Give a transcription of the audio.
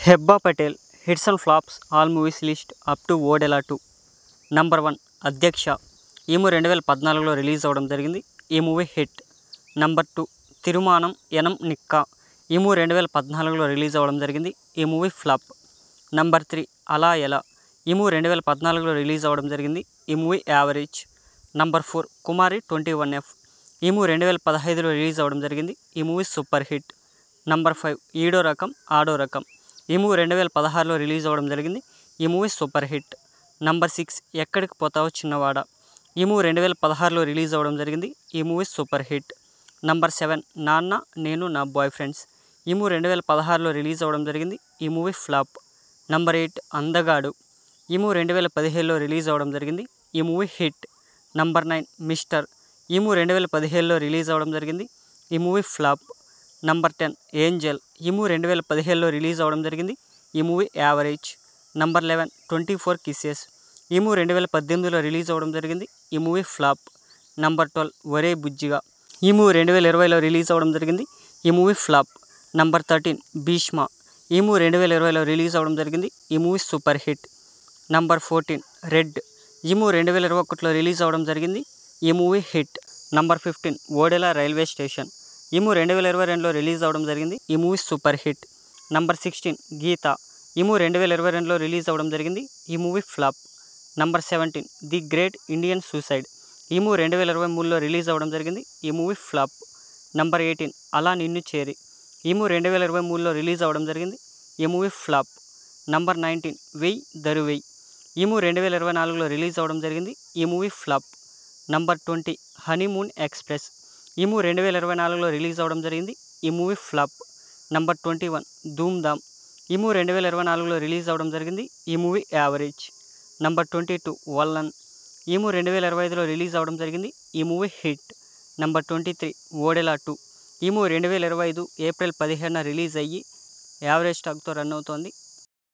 Hebah Patel hits and flops all movies list up to Odela 2. Number 1 Adhyaksha. ఈ movie 2014లో release అవ్వడం జరిగింది. ఈ movie hit. Number 2 Thirumanam Enum Nikkah. ఈ మూవీ 2014లో రిలీజ్ అవ్వడం జరిగింది. ఈ మూవీ ఫ్లాప్. నంబర్ 3 అలా ఎలా. ఈ మూవీ 2014లో రిలీజ్ అవ్వడం జరిగింది. ఈ మూవీ యావరేజ్. నంబర్ 4 కుమారి 21F. ఈ మూవీ 2015లో రిలీజ్ అవ్వడం జరిగింది. ఈ మూవీ సూపర్ హిట్. నంబర్ 5 ఈడో రకం ఆడో రకం. ఈ మూవీ 2016లో రిలీజ్ అవ్వడం జరిగింది. ఈ మూవీ సూపర్ హిట్. నంబర్ 6 ఎక్కడికి పోతావో చిన్నవాడ. ఈ మూవీ 2016లో రిలీజ్ అవ్వడం జరిగింది. ఈ మూవీ సూపర్ హిట్. నంబర్ 7 నాన్న నేను నా బాయ్ ఫ్రెండ్స్. ఈ మూవీ 2016లో రిలీజ్ అవ్వడం జరిగింది. ఈ మూవీ ఫ్లాప్. నంబర్ 8 అందగాడు. ఈ మూవీ 2017లో రిలీజ్ అవ్వడం జరిగింది. ఈ మూవీ హిట్. Number 9 mister. ఈ మూవీ 2017లో రిలీజ్ అవ్వడం జరిగింది. ఈ మూవీ ఫ్లాప్. Number 10 Angel. ఈ మూవీ 2017లో రిలీజ్ అవ్వడం జరిగింది. ఈ మూవీ యావరేజ్. Number 11 24 kisses. ఈ మూవీ 2018లో రిలీజ్ అవ్వడం జరిగింది. ఈ మూవీ ఫ్లాప్. నంబర్ 12 ఒరే బుజ్జిగా. ఈ మూవీ 2020లో రిలీజ్ అవ్వడం జరిగింది. ఈ మూవీ ఫ్లాప్. నంబర్ 13 భీష్మ. ఈ మూవీ 2020లో రిలీజ్ అవ్వడం జరిగింది. ఈ movie super hit. Number 14 red. ఈ మూవీ 2021లో రిలీజ్ అవ్వడం జరిగింది. ఈ movie hit. Number 15 Odela railway station. ఈ మూవీ 2022లో రిలీజ్ అవ్వడం జరిగింది. ఈ మూవీ సూపర్ హిట్. నంబర్ 16 గీత. ఈ మూవీ 2022లో రిలీజ్ అవ్వడం జరిగింది. ఈ movie flop. Number 17 the great Indian suicide. ఈ మూవీ 2023లో రిలీజ్ అవ్వడం జరిగింది. ఈ మూవీ ఫ్లాప్. నంబర్ 18 అలా నిన్ను చేరి. ఈ మూవీ 2023లో రిలీజ్ అవ్వడం జరిగింది. ఈ మూవీ ఫ్లాప్. నంబర్ 19 వెయ్ దరువెయ్. ఈ మూవీ 2024లో రిలీజ్ అవ్వడం జరిగింది. ఈ movie flop. Number 20 honeymoon express. ఈ మూవీ 2024లో రిలీజ్ అవ్వడం జరిగింది. ఈ మూవీ ఫ్లాప్. నంబర్ 21 ధూమ్ ధామ్. ఈ మూవీ 2024లో రిలీజ్ అవ్వడం జరిగింది. ఈ మూవీ యావరేజ్. నంబర్ 22 వల్లన్. ఈ మూవీ 2025లో రిలీజ్ అవ్వడం జరిగింది. ఈ మూవీ హిట్. నంబర్ 23 ఓడెలా 2. ఈ మూవీ 2025 ఏప్రిల్ 17న రిలీజ్ అయ్యి యావరేజ్ టాక్తో రన్ అవుతోంది.